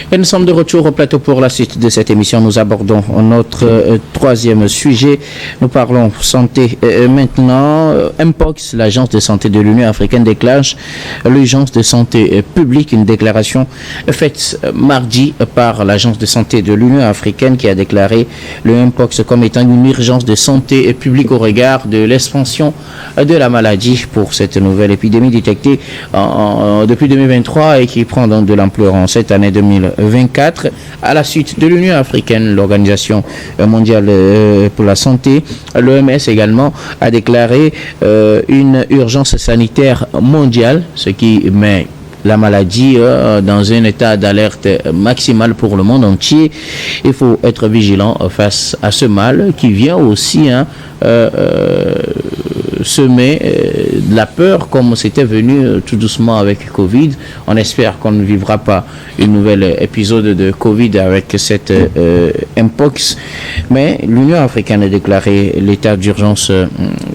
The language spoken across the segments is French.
Et nous sommes de retour au plateau pour la suite de cette émission. Nous abordons notre troisième sujet. Nous parlons santé maintenant. Mpox, l'agence de santé de l'Union africaine, déclenche l'urgence de santé publique. Une déclaration faite mardi par l'agence de santé de l'Union africaine qui a déclaré le Mpox comme étant une urgence de santé publique au regard de l'expansion de la maladie pour cette nouvelle épidémie détectée depuis 2023 et qui prend donc de l'ampleur en cette année 2024. À la suite de l'Union africaine, l'Organisation mondiale pour la santé, l'OMS également, a déclaré une urgence sanitaire mondiale, ce qui met la maladie dans un état d'alerte maximale pour le monde entier. Il faut être vigilant face à ce mal qui vient aussi semer de la peur comme c'était venu tout doucement avec Covid. On espère qu'on ne vivra pas une nouvelle épisode de Covid avec cette Mpox. Mais l'Union africaine a déclaré l'état d'urgence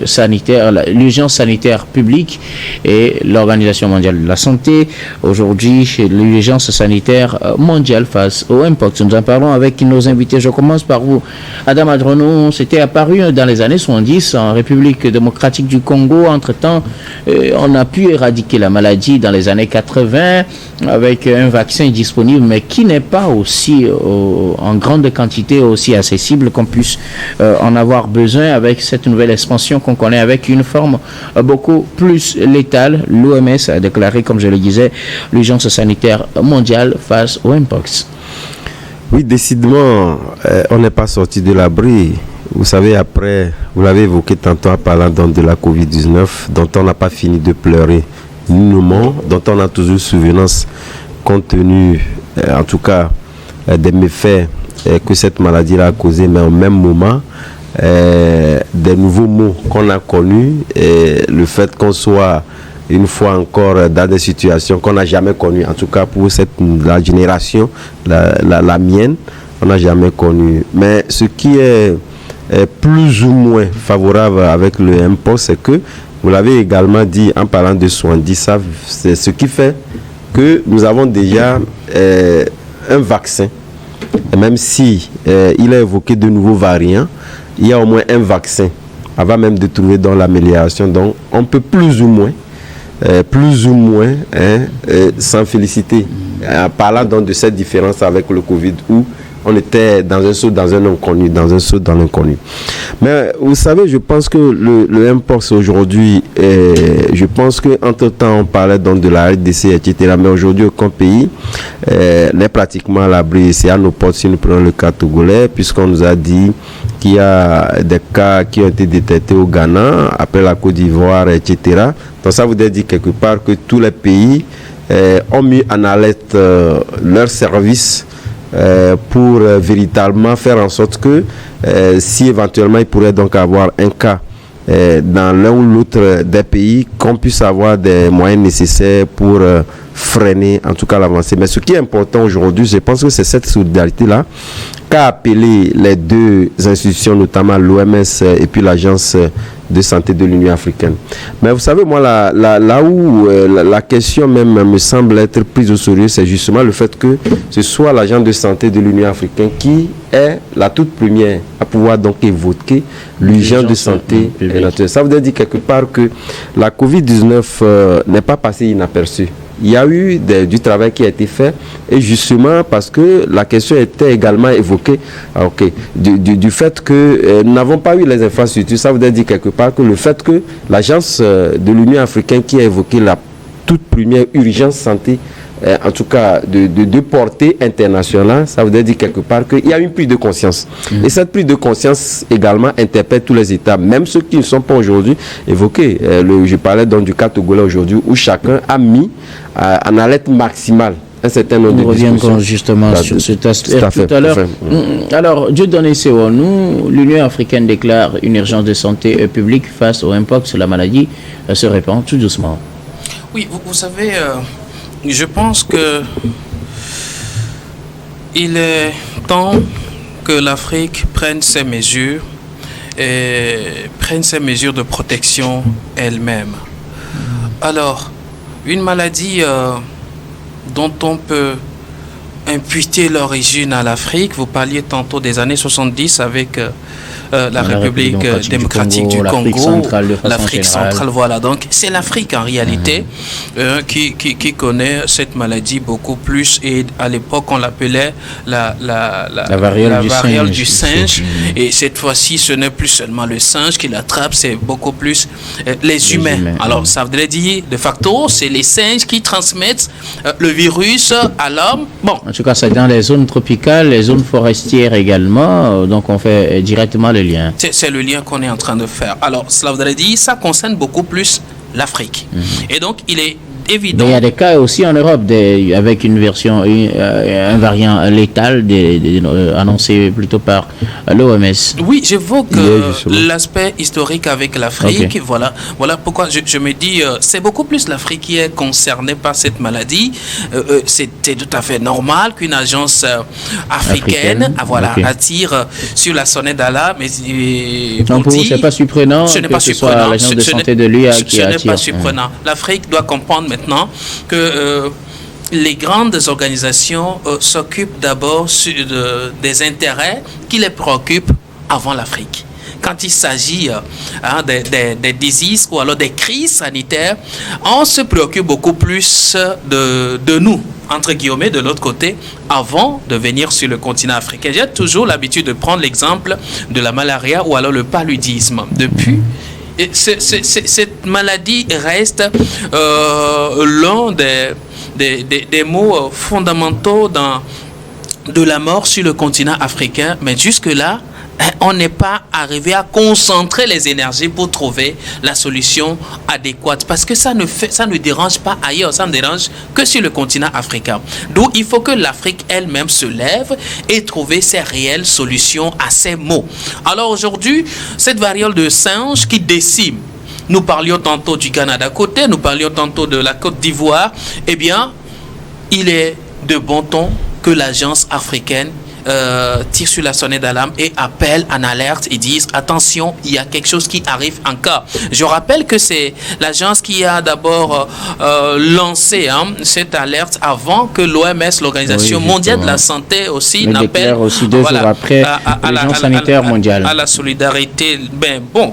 sanitaire, l'urgence sanitaire publique et l'Organisation mondiale de la santé. Aujourd'hui, l'urgence sanitaire mondiale face au Mpox. Nous en parlons avec nos invités. Je commence par vous, Adam Adrono. C'était apparu dans les années 70 en République démocratique du Congo. Entre-temps, on a pu éradiquer la maladie dans les années 80 avec un vaccin disponible, mais qui n'est pas aussi en grande quantité, aussi accessible qu'on puisse en avoir besoin avec cette nouvelle expansion qu'on connaît avec une forme beaucoup plus létale. L'OMS a déclaré, comme je le disais, l'urgence sanitaire mondiale face au Mpox. Oui, décidément, on n'est pas sorti de l'abri. Vous savez, après, vous l'avez évoqué tantôt en parlant donc de la Covid-19, dont on n'a pas fini de pleurer nullement, dont on a toujours souvenance compte tenu, en tout cas, des méfaits que cette maladie a causé, mais au même moment, des nouveaux mots qu'on a connus, et le fait qu'on soit une fois encore dans des situations qu'on n'a jamais connues, en tout cas pour la génération, la mienne, on n'a jamais connu. Mais ce qui est plus ou moins favorable avec le Mpox, c'est que, vous l'avez également dit en parlant de soins, c'est ce qui fait que nous avons déjà un vaccin, et même si il a évoqué de nouveaux variants, il y a au moins un vaccin avant même de trouver dans l'amélioration. Donc on peut plus ou moins s'en féliciter en parlant donc de cette différence avec le Covid où on était dans un saut dans un inconnu, dans un saut dans l'inconnu. Mais vous savez, je pense que le Mpox aujourd'hui, je pense qu'entre temps on parlait donc de la RDC, etc. Mais aujourd'hui, aucun pays n'est pratiquement à l'abri. C'est à nos portes si nous prenons le cas togolais, puisqu'on nous a dit qu'il y a des cas qui ont été détectés au Ghana, après la Côte d'Ivoire, etc. Donc ça voudrait dire quelque part que tous les pays ont mis en alerte leurs services pour véritablement faire en sorte que si éventuellement il pourrait donc avoir un cas dans l'un ou l'autre des pays, qu'on puisse avoir des moyens nécessaires pour freiner en tout cas l'avancée. Mais ce qui est important aujourd'hui, je pense que c'est cette solidarité-là qu'a appelé les deux institutions, notamment l'OMS et puis l'Agence de santé de l'Union africaine. Mais vous savez, moi, là où la question même me semble être prise au sérieux, c'est justement le fait que ce soit l'Agence de santé de l'Union africaine qui est la toute première à pouvoir donc évoquer l'urgence de santé naturelle. Ça veut dire quelque part que la Covid-19 n'est pas passée inaperçue. Il y a eu du travail qui a été fait et justement parce que la question était également évoquée du fait que nous n'avons pas eu les infrastructures. Ça veut dire quelque part que le fait que l'agence de l'Union africaine qui a évoqué la toute première urgence santé, en tout cas de portée internationale, ça veut dire quelque part qu'il y a une prise de conscience. Et cette prise de conscience également interpelle tous les États, même ceux qui ne sont pas aujourd'hui évoqués. Je parlais donc du cas togolais aujourd'hui où chacun a mis en alerte maximale un certain nombre de discussions. Nous reviendrons justement sur cet aspect tout à l'heure. Alors, Dieudonné Sewonou, l'Union africaine déclare une urgence de santé publique face au Mpox. La maladie se répand tout doucement. Oui, vous savez, je pense que il est temps que l'Afrique prenne ses mesures de protection elle-même. Alors, une maladie dont on peut imputer l'origine à l'Afrique. Vous parliez tantôt des années 70 avec la République démocratique du Congo, l'Afrique centrale, voilà. Donc c'est l'Afrique en réalité qui connaît cette maladie beaucoup plus, et à l'époque on l'appelait la variole du singe. Et cette fois-ci ce n'est plus seulement le singe qui l'attrape, c'est beaucoup plus les humains. Alors ça voudrait dire de facto c'est les singes qui transmettent le virus à l'homme. Bon. En tout cas c'est dans les zones tropicales, les zones forestières également, donc on fait directement le lien. C'est le lien qu'on est en train de faire. Alors, cela voudrait dire, ça concerne beaucoup plus l'Afrique. Et donc, il est évident. Mais il y a des cas aussi en Europe avec une version, un variant létal annoncé plutôt par l'OMS. Oui, j'évoque l'aspect historique avec l'Afrique. Okay. Voilà pourquoi je me dis, c'est beaucoup plus l'Afrique qui est concernée par cette maladie. C'était tout à fait normal qu'une agence africaine. Attire sur la sonnette d'alarme. Donc pour vous, c'est pas surprenant que ce soit l'agence de santé de l'UA qui attire. Ce n'est pas surprenant. L'Afrique doit comprendre maintenant que les grandes organisations s'occupent d'abord des intérêts qui les préoccupent avant l'Afrique. Quand il s'agit des diseases ou alors des crises sanitaires, on se préoccupe beaucoup plus de nous, entre guillemets, de l'autre côté, avant de venir sur le continent africain. J'ai toujours l'habitude de prendre l'exemple de la malaria ou alors le paludisme. Depuis, cette maladie reste l'un des mots fondamentaux de la mort sur le continent africain, mais jusque-là, on n'est pas arrivé à concentrer les énergies pour trouver la solution adéquate, parce que ça ne dérange pas ailleurs, ça ne dérange que sur le continent africain. D'où il faut que l'Afrique elle-même se lève et trouver ses réelles solutions à ces maux. Alors aujourd'hui, cette variole de singe qui décime, nous parlions tantôt du Ghana d'à côté, nous parlions tantôt de la Côte d'Ivoire, eh bien, il est de bon ton que l'agence africaine tire sur la sonnette d'alarme et appelle en alerte et disent attention, il y a quelque chose qui arrive encore. Je rappelle que c'est l'agence qui a d'abord lancé cette alerte avant que l'OMS, l'Organisation mondiale de la santé aussi, n'appelle aussi 2 jours après l'Agence sanitaire mondiale à la solidarité. Bon,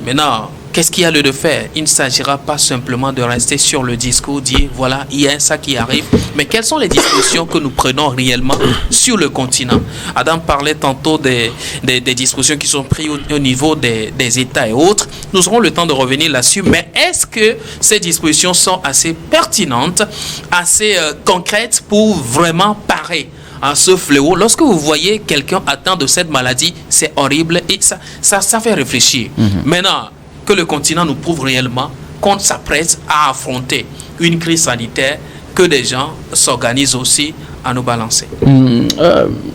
maintenant, qu'est-ce qu'il y a lieu de faire? Il ne s'agira pas simplement de rester sur le discours, dire voilà, il y a ça qui arrive. Mais quelles sont les dispositions que nous prenons réellement sur le continent? Adam parlait tantôt des dispositions qui sont prises au niveau des États et autres. Nous aurons le temps de revenir là-dessus. Mais est-ce que ces dispositions sont assez pertinentes, assez concrètes pour vraiment parer à ce fléau? Lorsque vous voyez quelqu'un atteint de cette maladie, c'est horrible et ça fait réfléchir. Maintenant, que le continent nous prouve réellement qu'on s'apprête à affronter une crise sanitaire, que des gens s'organisent aussi à nous balancer.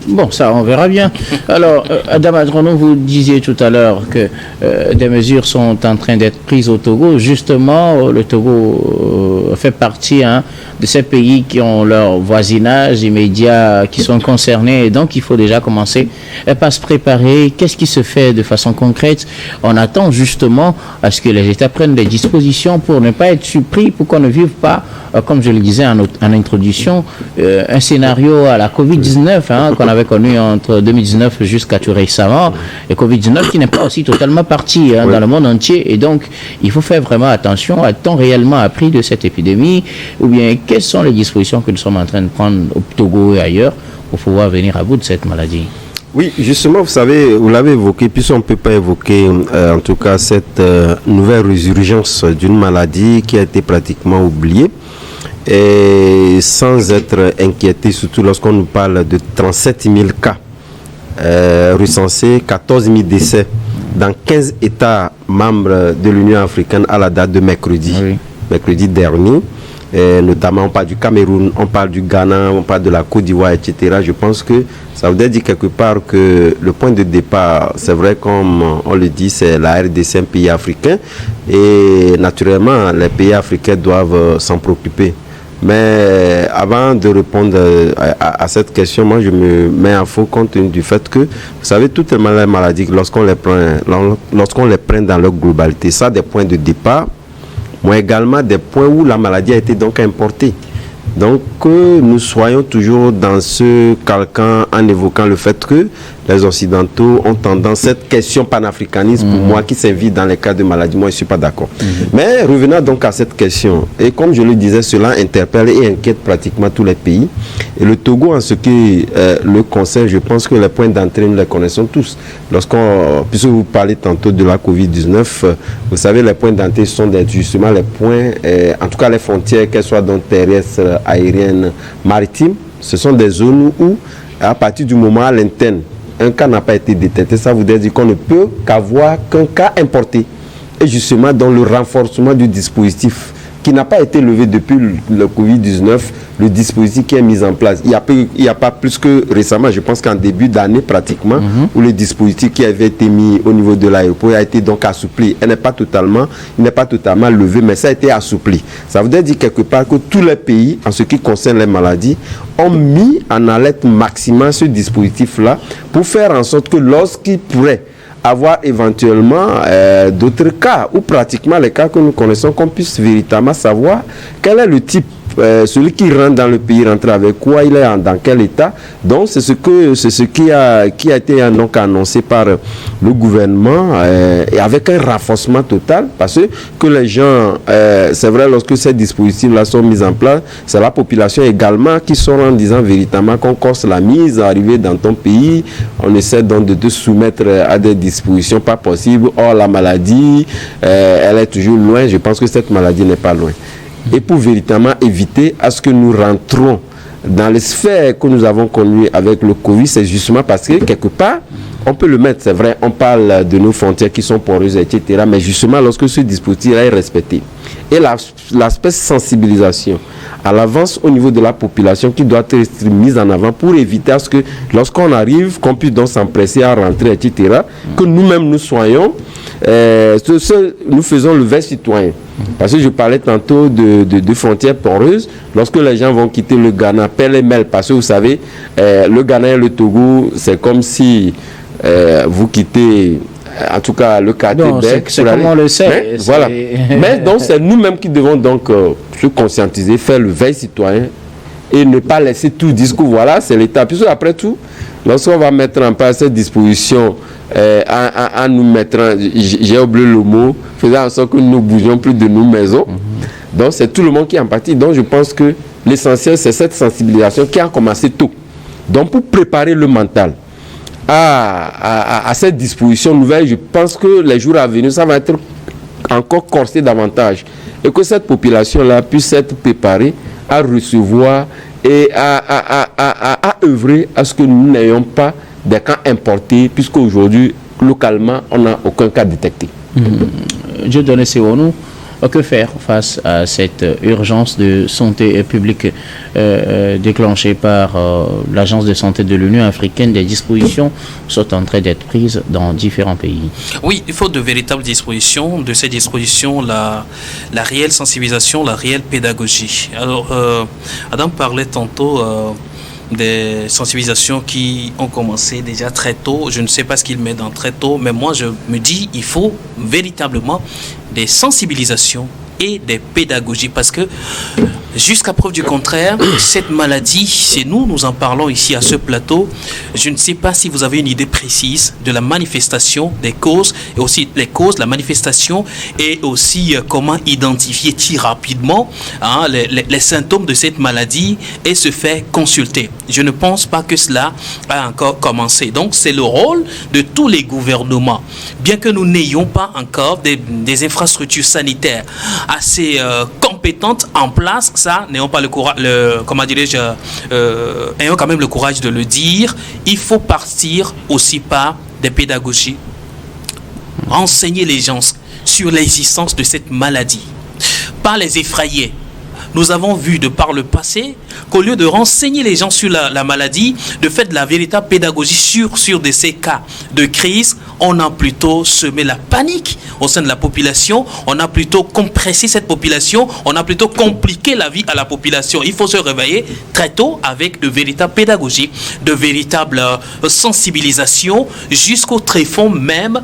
Bon, ça, on verra bien. Alors, Adam Adrono, vous disiez tout à l'heure que des mesures sont en train d'être prises au Togo. Justement, le Togo fait partie de ces pays qui ont leur voisinage immédiat, qui sont concernés. Et donc, il faut déjà commencer par se préparer. Qu'est-ce qui se fait de façon concrète? On attend justement à ce que les États prennent des dispositions pour ne pas être surpris, pour qu'on ne vive pas, comme je le disais en introduction, un scénario à la Covid-19 qu'on avait connu entre 2019 jusqu'à tout récemment, et Covid-19 qui n'est pas aussi totalement parti dans le monde entier. Et donc, il faut faire vraiment attention. A-t-on réellement appris de cette épidémie? Ou bien, quelles sont les dispositions que nous sommes en train de prendre au Togo et ailleurs pour pouvoir venir à bout de cette maladie? Oui, justement, vous savez, vous l'avez évoqué, puisqu'on ne peut pas évoquer, en tout cas, cette nouvelle résurgence d'une maladie qui a été pratiquement oubliée, et sans être inquiété, surtout lorsqu'on nous parle de 37 000 cas recensés, 14 000 décès dans 15 États membres de l'Union africaine à la date de mercredi dernier. Notamment on parle du Cameroun, on parle du Ghana, on parle de la Côte d'Ivoire, etc. Je pense que ça voudrait dire quelque part que le point de départ, c'est vrai, comme on le dit, c'est la RDC, un pays africain, et naturellement les pays africains doivent s'en préoccuper. Mais avant de répondre à cette question, moi je me mets en faux compte tenu du fait que, vous savez, toutes les maladies, lorsqu'on les prend dans leur globalité, ça a des points de départ, mais également des points où la maladie a été donc importée. Donc, que nous soyons toujours dans ce calcan en évoquant le fait que les Occidentaux ont tendance, cette question panafricaniste, pour moi, qui s'invite dans les cas de maladie, moi, je ne suis pas d'accord. Mais revenons donc à cette question. Et comme je le disais, cela interpelle et inquiète pratiquement tous les pays. Et le Togo, en ce qui le concerne, je pense que les points d'entrée, nous les connaissons tous. Puisque vous parlez tantôt de la Covid-19, vous savez, les points d'entrée sont justement les points, en tout cas les frontières, qu'elles soient donc terrestres, aériennes, maritimes. Ce sont des zones où, à partir du moment à l'interne, un cas n'a pas été détecté, ça voudrait dire qu'on ne peut qu'avoir qu'un cas importé. Et justement, dans le renforcement du dispositif qui n'a pas été levé depuis le Covid-19, le dispositif qui est mis en place. Il n'y a pas plus que récemment, je pense qu'en début d'année pratiquement, où le dispositif qui avait été mis au niveau de l'aéroport a été donc assoupli. Il n'est pas totalement levé, mais ça a été assoupli. Ça veut dire quelque part que tous les pays, en ce qui concerne les maladies, ont mis en alerte maximum ce dispositif-là pour faire en sorte que lorsqu'il pourrait avoir éventuellement d'autres cas, ou pratiquement les cas que nous connaissons, qu'on puisse véritablement savoir quel est le type, celui qui rentre dans le pays, rentre avec quoi, il est dans quel état. Donc c'est ce qui a été donc annoncé par le gouvernement, et avec un renforcement total, parce que les gens, c'est vrai, lorsque ces dispositifs-là sont mis en place, c'est la population également qui sont en disant véritablement qu'on corse la mise, arriver dans ton pays, on essaie donc de te soumettre à des dispositions pas possibles. Or la maladie, elle est toujours loin. Je pense que cette maladie n'est pas loin. Et pour véritablement éviter à ce que nous rentrons dans les sphères que nous avons connues avec le Covid, c'est justement parce que quelque part, on peut le mettre, c'est vrai, on parle de nos frontières qui sont poreuses, etc. Mais justement, lorsque ce dispositif est respecté, et l'aspect sensibilisation à l'avance au niveau de la population qui doit être mise en avant pour éviter à ce que lorsqu'on arrive, qu'on puisse donc s'empresser à rentrer, etc., que nous-mêmes nous soyons, nous faisons le veille citoyen. Parce que je parlais tantôt de frontières poreuses. Lorsque les gens vont quitter le Ghana, pêle-mêle, parce que vous savez, le Ghana et le Togo, c'est comme si vous quittez, en tout cas, le quartier. C'est comme on le sait. Mais, voilà. Mais donc, c'est nous-mêmes qui devons donc se conscientiser, faire le veille citoyen et ne pas laisser tout dire que voilà, c'est l'État. Puisque après tout, lorsqu'on va mettre en place cette disposition, à nous mettre, j'ai oublié le mot, faisant en sorte que nous ne bougions plus de nos maisons. Donc c'est tout le monde qui est en partie. Donc je pense que l'essentiel, c'est cette sensibilisation qui a commencé tôt. Donc pour préparer le mental à cette disposition nouvelle, je pense que les jours à venir, ça va être encore corsé davantage. Et que cette population-là puisse être préparée à recevoir et à œuvrer à ce que nous n'ayons pas des cas importés, puisque aujourd'hui, localement, on n'a aucun cas détecté. Dieudonné Sewonou, que faire face à cette urgence de santé publique déclenchée par l'Agence de santé de l'Union africaine? Des dispositions sont en train d'être prises dans différents pays. Oui, il faut de véritables dispositions. De ces dispositions, la réelle sensibilisation, la réelle pédagogie. Alors, Adam parlait tantôt des sensibilisations qui ont commencé déjà très tôt. Je ne sais pas ce qu'il met dans très tôt, mais moi je me dis il faut véritablement des sensibilisations et des pédagogies, parce que jusqu'à preuve du contraire, cette maladie, c'est nous en parlons ici à ce plateau. Je ne sais pas si vous avez une idée précise de la manifestation, des causes, et aussi les causes, la manifestation, et aussi comment identifier rapidement les symptômes de cette maladie et se faire consulter. Je ne pense pas que cela a encore commencé. Donc c'est le rôle de tous les gouvernements. Bien que nous n'ayons pas encore des infrastructures sanitaires assez compétentes en place, ça, n'ayons pas le courage, ayons quand même le courage de le dire. Il faut partir aussi par des pédagogies, renseigner les gens sur l'existence de cette maladie, pas les effrayer. Nous avons vu de par le passé qu'au lieu de renseigner les gens sur la maladie, de faire de la véritable pédagogie sur de ces cas de crise, on a plutôt semé la panique au sein de la population, on a plutôt compressé cette population, on a plutôt compliqué la vie à la population. Il faut se réveiller très tôt avec de véritables pédagogies, de véritables sensibilisations jusqu'au tréfonds même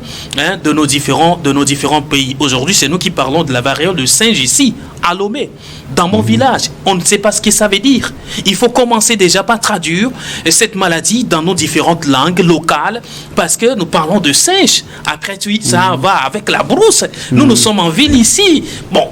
de nos différents pays. Aujourd'hui, c'est nous qui parlons de la variole de singe ici, à Lomé, dans mon village. On ne sait pas ce que ça veut dire. Il faut commencer déjà par traduire cette maladie dans nos différentes langues locales, parce que nous parlons de singe. Après, ça va avec la brousse. Nous sommes en ville ici. Bon,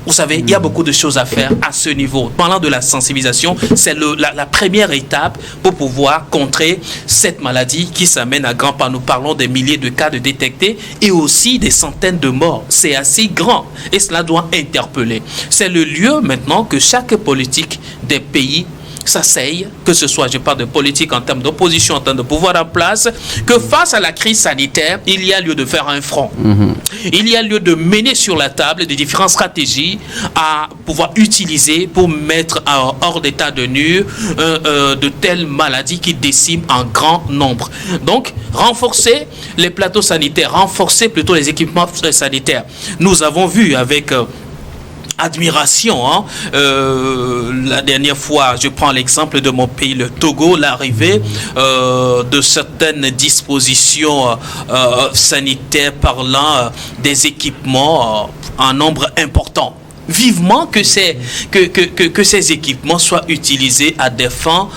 vous savez, il y a beaucoup de choses à faire à ce niveau. Parlant de la sensibilisation, c'est la première étape pour pouvoir contrer cette maladie qui s'amène à grands pas. Nous parlons des milliers de cas de détectés et aussi des centaines de morts. C'est assez grand et cela doit interpeller. C'est le lieu maintenant que chaque politique des pays s'asseye, que ce soit, je parle de politique en termes d'opposition, en termes de pouvoir en place, que face à la crise sanitaire, il y a lieu de faire un front. Il y a lieu de mener sur la table des différentes stratégies à pouvoir utiliser pour mettre hors d'état de nuire de telles maladies qui déciment en grand nombre. Donc, renforcer les plateaux sanitaires, renforcer plutôt les équipements sanitaires. Nous avons vu avec admiration, la dernière fois, je prends l'exemple de mon pays, le Togo, l'arrivée de certaines dispositions sanitaires parlant des équipements en nombre important. Vivement que ces équipements soient utilisés à des fins,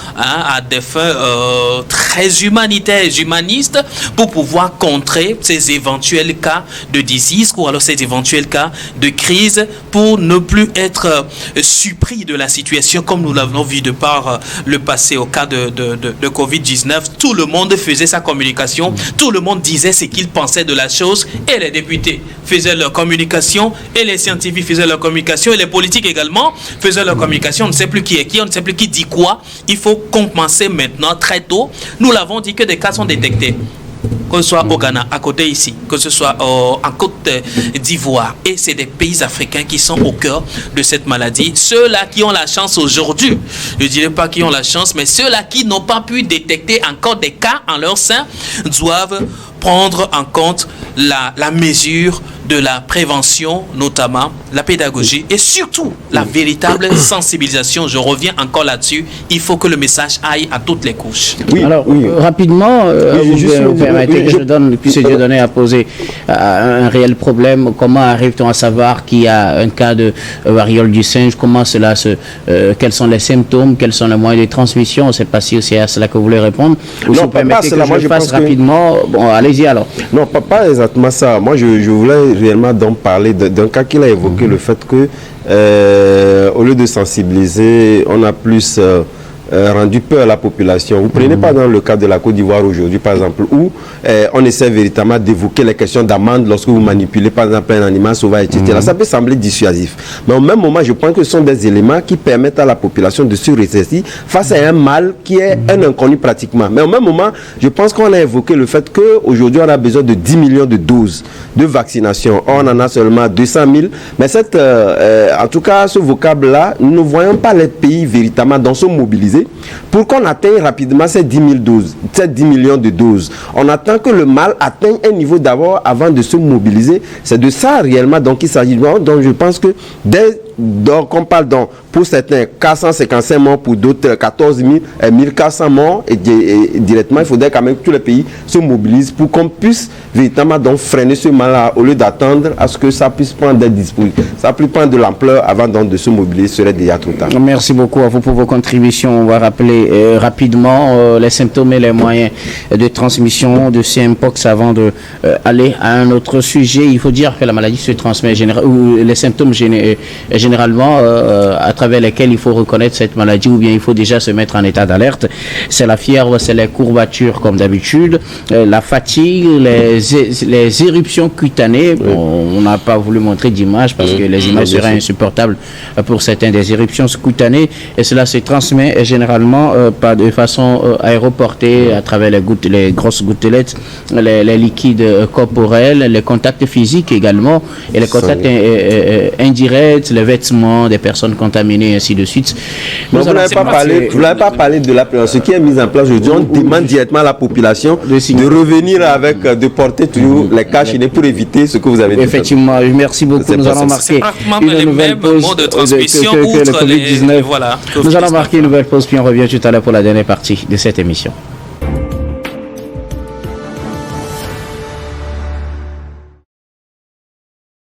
très humanitaires, humanistes, pour pouvoir contrer ces éventuels cas de disease ou alors ces éventuels cas de crise, pour ne plus être surpris de la situation comme nous l'avons vu de par le passé au cas de Covid-19. Tout le monde faisait sa communication, tout le monde disait ce qu'il pensait de la chose, et les députés faisaient leur communication, et les scientifiques faisaient leur communication, et les politiques également faisaient leur communication. On ne sait plus qui est qui, on ne sait plus qui dit quoi. Il faut commencer maintenant très tôt. Nous l'avons dit que des cas sont détectés, que ce soit au Ghana, à côté ici, que ce soit en Côte d'Ivoire. Et c'est des pays africains qui sont au cœur de cette maladie. Ceux-là qui ont la chance aujourd'hui, je ne dirais pas qui ont la chance, mais ceux-là qui n'ont pas pu détecter encore des cas en leur sein, doivent prendre en compte la mesure de la prévention, notamment la pédagogie et surtout la véritable sensibilisation. Je reviens encore là-dessus. Il faut que le message aille à toutes les couches. Oui, alors, rapidement, vous permettez que je donne, puisse Dieudonné a posé un réel problème. Comment arrive-t-on à savoir qu'il y a un cas de variole du singe? Comment cela quels sont les symptômes? Quels sont les moyens de transmission? Je ne sais pas si c'est à cela que vous voulez répondre. Ou si vous permettez que je fasse rapidement. Bon, allez-y alors. Non, pas exactement ça. Moi, je voulais réellement donc parler d'un cas qu'il a évoqué, le fait que au lieu de sensibiliser, on a plus rendu peur à la population. Vous prenez pas dans le cas de la Côte d'Ivoire aujourd'hui, par exemple, où on essaie véritablement d'évoquer les questions d'amende lorsque vous manipulez, par exemple, un animal sauvage, etc. Ça peut sembler dissuasif. Mais au même moment, je pense que ce sont des éléments qui permettent à la population de se ressaisir face à un mal qui est un inconnu pratiquement. Mais au même moment, je pense qu'on a évoqué le fait qu'aujourd'hui, on a besoin de 10 millions de doses de vaccination. On en a seulement 200 000. Mais en tout cas, ce vocable-là, nous ne voyons pas les pays véritablement dans se mobiliser pour qu'on atteigne rapidement ces 10 000 doses, ces 10 millions de doses. On attend que le mal atteigne un niveau d'abord avant de se mobiliser. C'est de ça réellement donc il s'agit. Donc je pense que donc on parle donc pour certains 455 morts, pour d'autres 14 1400 morts, et directement il faudrait quand même que tous les pays se mobilisent pour qu'on puisse véritablement donc freiner ce mal-là au lieu d'attendre à ce que ça puisse prendre des dispositions, ça puisse prendre de l'ampleur avant donc de se mobiliser, ce serait déjà trop tard. Merci beaucoup à vous pour vos contributions. On va rappeler rapidement les symptômes et les moyens de transmission de ces mpox avant de aller à un autre sujet. Il faut dire que la maladie se transmet ou les symptômes généralement à travers lesquels il faut reconnaître cette maladie, ou bien il faut déjà se mettre en état d'alerte. C'est la fièvre, c'est les courbatures comme d'habitude, la fatigue, les éruptions cutanées. Bon, on n'a pas voulu montrer d'image parce que les images seraient insupportables pour certains, des éruptions cutanées, et cela se transmet généralement pas de façon aéroportée à travers les grosses gouttelettes, les liquides corporels, les contacts physiques également, et les contacts indirects, les vêtements bêtement des personnes contaminées, ainsi de suite. Vous n'avez pas parlé de la prévention qui est mise en place aujourd'hui. On demande directement à la population de revenir avec, de porter toujours les cas chez pour éviter ce que vous avez dit. Effectivement, merci beaucoup. Nous allons marquer une nouvelle pause de transmission que le Covid-19. Voilà, nous allons marquer une nouvelle pause, puis on revient tout à l'heure pour la dernière partie de cette émission.